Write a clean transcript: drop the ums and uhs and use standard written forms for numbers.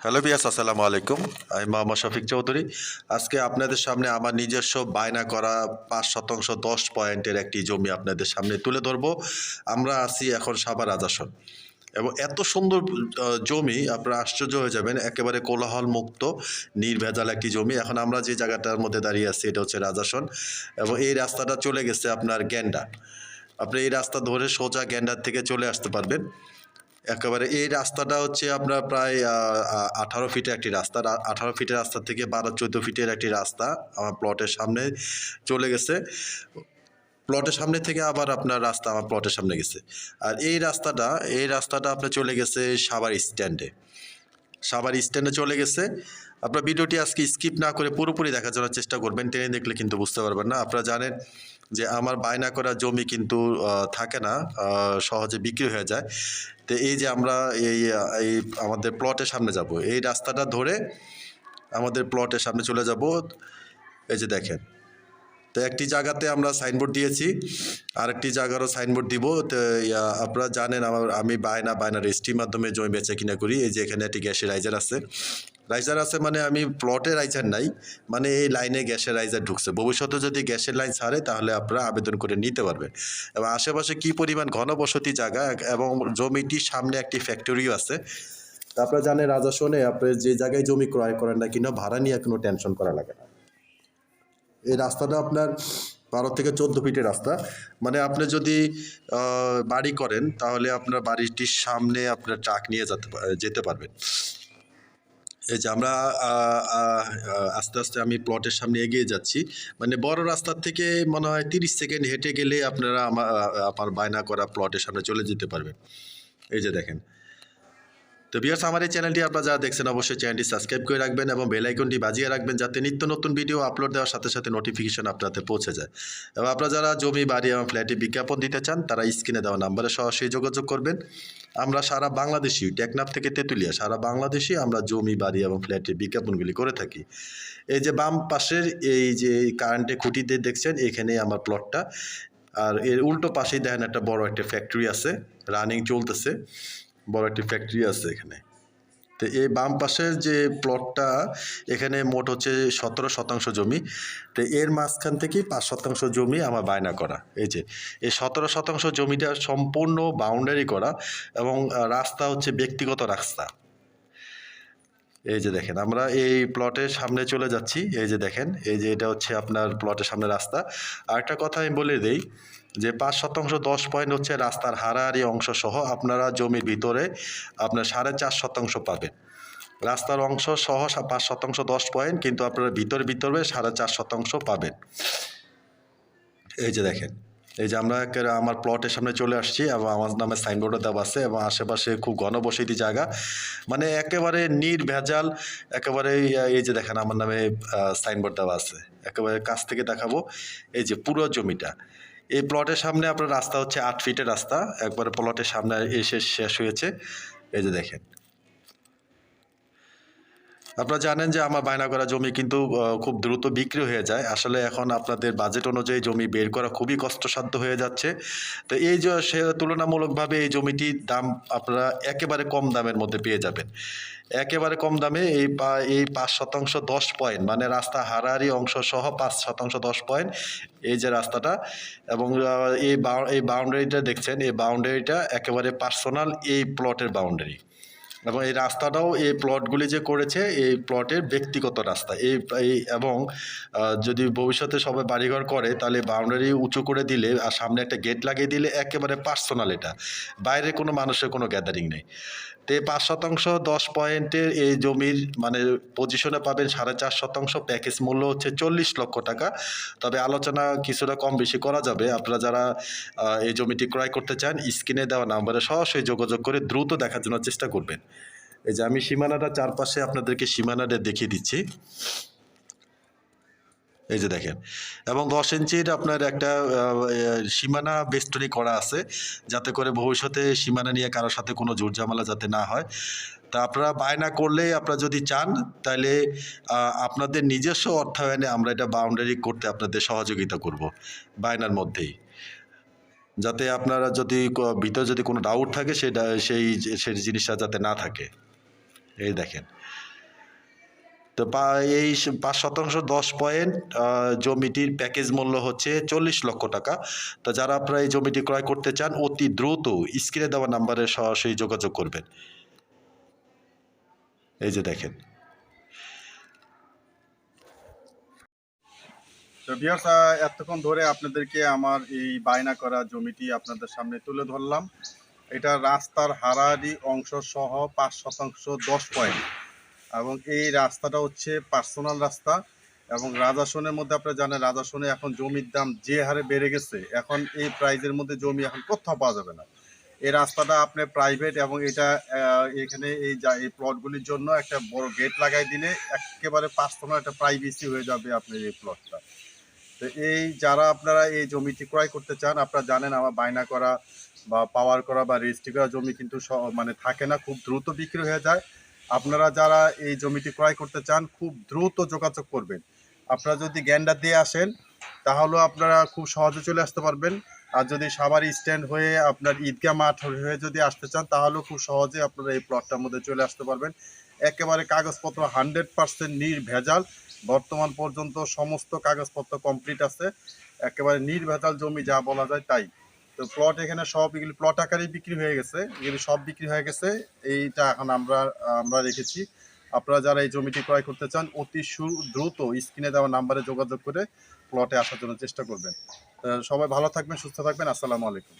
Hello বিয়াস, আসসালামু আলাইকুম। আমি মোহাম্মদ শফিক চৌধুরী। আজকে আপনাদের সামনে আমার নিজস্ব বায়না করা ৫% ১০ পয়েন্টের একটি জমি আপনাদের সামনে তুলে ধরবো। আমরা আছি এখন সাভার রাজাসন এবং এত সুন্দর জমি আপনারা আশ্চর্য হয়ে যাবেন। একেবারে কোলাহল মুক্ত নির্ভেজাল একটি জমি। এখন আমরা যে জায়গাটার মধ্যে দাঁড়িয়ে আছি এটা হচ্ছে রাজাসন এবং এই রাস্তাটা চলে গেছে আপনার গ্যান্ডা। আপনি এই রাস্তা ধরে সোজা গ্যান্ডার থেকে চলে আসতে পারবেন। একেবারে এই রাস্তাটা হচ্ছে আপনার প্রায় ১৮ ফিটের একটি রাস্তা। ১৮ ফিটের রাস্তা থেকে ১২-১৪ ফিটের একটি রাস্তা আমার প্লটের সামনে চলে গেছে। প্লটের সামনে থেকে আবার আপনার রাস্তা আমার প্লটের সামনে গেছে। আর এই রাস্তাটা আপনার চলে গেছে সাভার স্ট্যান্ডে। সাভার স্ট্যান্ডে চলে গেছে। আপনার ভিডিওটি আজকে স্কিপ না করে পুরোপুরি দেখার জন্য চেষ্টা করবেন। টেনে দেখলে কিন্তু বুঝতে পারবেন না। আপনারা জানেন যে আমার বায়না করা জমি কিন্তু থাকে না, সহজে বিক্রি হয়ে যায়। তো এই যে আমরা এই আমাদের প্লটের সামনে যাব, এই রাস্তাটা ধরে আমাদের প্লটের সামনে চলে যাব। এই যে দেখেন, তো একটি জায়গাতে আমরা সাইনবোর্ড দিয়েছি, আরেকটি জায়গারও সাইনবোর্ড দিব। তো আপনারা জানেন আমি বায়না রেজিস্ট্রির মাধ্যমে জমি বেচা কিনা করি। এই যে এখানে একটি গ্যাসের রাইজার আছে মানে আমি প্লটে রাইজার নাই, মানে এই লাইনে গ্যাসের রাইজার ঢুকছে। ভবিষ্যতে যদি গ্যাসের লাইন ছাড়ে তাহলে আপনারা আবেদন করে নিতে পারবেন। এবং আশেপাশে কী পরিমাণ ঘনবসতি জায়গা এবং জমিটির সামনে একটি ফ্যাক্টরিও আছে। তা আপনারা জানেন রাজাসনে আপনি যে জায়গায় জমি ক্রয় করেন না কিনা ভাড়া নিয়ে কোনো টেনশন করা লাগে না। এই রাস্তাটা আপনার ১২ থেকে ১৪ ফিটের রাস্তা। মানে আপনি যদি বাড়ি করেন তাহলে আপনার বাড়িটির সামনে আপনার ট্রাক নিয়ে যেতে পারবেন। এই যে আমরা আস্তে আস্তে আমি প্লটের সামনে এগিয়ে যাচ্ছি। মানে বড় রাস্তার থেকে মনে হয় ৩০ সেকেন্ড হেঁটে গেলে আপনারা আমার বায়না করা প্লটের সামনে চলে যেতে পারবেন। এই যে দেখেন। তো ভিউয়ার্স, আমার এই চ্যানেলটি আপনারা যারা দেখছেন অবশ্যই চ্যানেলটি সাবস্ক্রাইব করে রাখবেন এবং বেল আইকনটি বাজিয়ে রাখবেন যাতে নিত্য নতুন ভিডিও আপলোড দেওয়ার সাথে সাথে নোটিফিকেশন আপনাদের পৌঁছে যায়। এবং আপনারা যারা জমি বাড়ি এবং ফ্ল্যাটে বিজ্ঞাপন দিতে চান তারা স্ক্রিনে দেওয়া নাম্বারে সরাসরি যোগাযোগ করবেন। আমরা সারা বাংলাদেশি, টেকনাফ থেকে তেঁতুলিয়া সারা বাংলাদেশে আমরা জমি বাড়ি এবং ফ্ল্যাটের বিজ্ঞাপনগুলি করে থাকি। এই যে বাম পাশের এই যে কারেন্টের খুঁটিতে দেখছেন, এখানে আমার প্লটটা। আর এর উল্টো পাশেই দেখেন একটা বড় একটা ফ্যাক্টরি আছে, রানিং চলতেছে, বড় একটি ফ্যাক্টরি আছে এখানে। তো এই বাম পাশের যে প্লটটা, এখানে মোট হচ্ছে ১৭% জমি। তো এর মাঝখান থেকেই ৫% জমি আমার বায়না করা। এই যে এই ১৭% জমিটা সম্পূর্ণ বাউন্ডারি করা এবং রাস্তা হচ্ছে ব্যক্তিগত রাস্তা। এই যে দেখেন, আমরা এই প্লটের সামনে চলে যাচ্ছি। এই যে দেখেন, এই যে এটা হচ্ছে আপনার প্লটের সামনে রাস্তা। আর একটা কথা আমি বলে দিই যে ৫% ১০ পয়েন্ট হচ্ছে রাস্তার হারাহারি অংশ সহ আপনারা জমির ভিতরে আপনার ৪.৫% পাবেন। রাস্তার অংশ সহ ৫% ১০ পয়েন্ট, কিন্তু আপনারা ভিতরে ৪.৫% পাবেন। এই যে দেখেন, এই যে আমরা আমার প্লটের সামনে চলে আসছি এবং আমার নামে সাইনবোর্ডও দেওয়া আছে এবং আশেপাশে খুব ঘনবসতি জায়গা, মানে একেবারে নির্ভেজাল। একেবারে এই যে দেখেন আমার নামে সাইনবোর্ড দেওয়া আছে, একেবারে কাছ থেকে দেখাবো। এই যে পুরো জমিটা, এই প্লটের সামনে আপনার রাস্তা হচ্ছে ৮ ফিটের রাস্তা, একবারে প্লটের সামনে এসে শেষ হয়েছে। এই যে দেখেন, আপনারা জানেন যে আমার বায়না করা জমি কিন্তু খুব দ্রুত বিক্রি হয়ে যায়। আসলে এখন আপনাদের বাজেট অনুযায়ী জমি বের করা খুবই কষ্টসাধ্য হয়ে যাচ্ছে। তো এই যে তুলনামূলকভাবে এই জমিটির দাম আপনারা একেবারে কম দামের মধ্যে পেয়ে যাবেন। একেবারে কম দামে এই ৫% ১০ পয়েন্ট, মানে রাস্তা হারাহারি অংশ সহ ৫% ১০ পয়েন্ট এই যে রাস্তাটা। এবং এই বাউন্ডারিটা দেখছেন, এই বাউন্ডারিটা একেবারে পার্সোনাল এই প্লটের বাউন্ডারি। এবং এই রাস্তাটাও এই প্লটগুলি যে করেছে এই প্লটের ব্যক্তিগত রাস্তা। এবং যদি ভবিষ্যতে সবাই বাড়িঘর করে তাহলে বাউন্ডারি উঁচু করে দিলে আর সামনে একটা গেট লাগিয়ে দিলে একেবারে পার্সোনাল, এটা বাইরে কোনো মানুষের কোনো গ্যাদারিং নেই। তো এই ৫% ১০ পয়েন্টের এই জমির মানে পজিশনে পাবেন ৪.৫%। প্যাকেজ মূল্য হচ্ছে ৪০ লক্ষ টাকা। তবে আলোচনা কিছুটা কম বেশি করা যাবে। আপনারা যারা এই জমিটি ক্রয় করতে চান স্ক্রিনে দেওয়া নাম্বারে সরাসরি যোগাযোগ করে দ্রুত দেখার জন্য চেষ্টা করবেন। এই যে আমি সীমানাটা চারপাশে আপনাদেরকে সীমানাটা দেখিয়ে দিচ্ছি। এই যে দেখেন, এবং ১০ ইঞ্চির আপনার একটা সীমানা বেষ্টনী করা আছে, যাতে করে ভবিষ্যতে সীমানা নিয়ে কারোর সাথে কোনো ঝুটঝামেলা যাতে না হয়। তা আপনারা বায়না করলে আপনারা যদি চান তাহলে আপনাদের নিজস্ব অর্থায়নে আমরা এটা বাউন্ডারি করতে আপনাদের সহযোগিতা করব বায়নার মধ্যেই, যাতে আপনারা যদি ভিতরে যদি কোনো ডাউট থাকে সেই জিনিসটা যাতে না থাকে। এই দেখেন। তো এই ৫% ১০ পয়েন্ট জমিটির প্যাকেজ মূল্য হচ্ছে ৪০ লক্ষ টাকা। তো যারা আপনারা এই জমিটি ক্রয় করতে চান অতি দ্রুত স্ক্রিনে দেওয়া নাম্বারে সরাসরি যোগাযোগ করবেন। এই যে দেখেন। তো ভিউয়ার্স, এতক্ষণ ধরে আপনাদেরকে আমার এই বায়না করা জমিটি আপনাদের সামনে তুলে ধরলাম। এটা রাস্তার হারাহারি অংশ সহ ৫% ১০ পয়েন্ট, এবং এই রাস্তাটা হচ্ছে পার্সোনাল রাস্তা। এবং রাজাসনের মধ্যে আপনারা জানেন রাজাসনে এখন জমির দাম যে হারে বেড়ে গেছে, এখন এই প্রাইজের মধ্যে জমি এখন কোথাও পাওয়া যাবে না। এই রাস্তাটা আপনার প্রাইভেট, এবং এটা এখানে এই প্লটগুলির জন্য একটা বড় গেট লাগাই দিলে একেবারে পার্সোনাল একটা প্রাইভেসি হয়ে যাবে আপনার এই প্লটটা। তো এই যারা আপনারা এই জমিটি ক্রয় করতে চান, আপনারা জানেন আমার বায়না করা বা পাওয়ার করা বা রেজিস্ট্রি করা জমি কিন্তু মানে থাকে না, খুব দ্রুত বিক্রি হয়ে যায়। আপনারা যারা এই জমিটি ক্রয় করতে চান খুব দ্রুত যোগাযোগ করবেন। আপনারা যদি গ্যান্ডার দিয়ে আসেন তাহলেও আপনারা খুব সহজে চলে আসতে পারবেন। আর যদি সাভার স্ট্যান্ড হয়ে আপনার ঈদগাহ মাঠ হয়ে যদি আসতে চান তাহলেও খুব সহজে আপনারা এই প্লটটার মধ্যে চলে আসতে পারবেন। একেবারে কাগজপত্র 100% নির্ভেজাল। বর্তমান পর্যন্ত সমস্ত কাগজপত্র কমপ্লিট আছে, একেবারে নির্ভেজাল জমি যা বলা যায় তাই। তো প্লট এখানে সব এগুলি প্লট আকারেই বিক্রি হয়ে গেছে, এগুলি সব বিক্রি হয়ে গেছে। এইটা এখন আমরা রেখেছি। আপনারা যারা এই জমিটি ক্রয় করতে চান অতি দ্রুত স্ক্রিনে দেওয়া নাম্বারে যোগাযোগ করে প্লটে আসার জন্য চেষ্টা করবেন। সবাই ভালো থাকবেন, সুস্থ থাকবেন। আসসালামু আলাইকুম।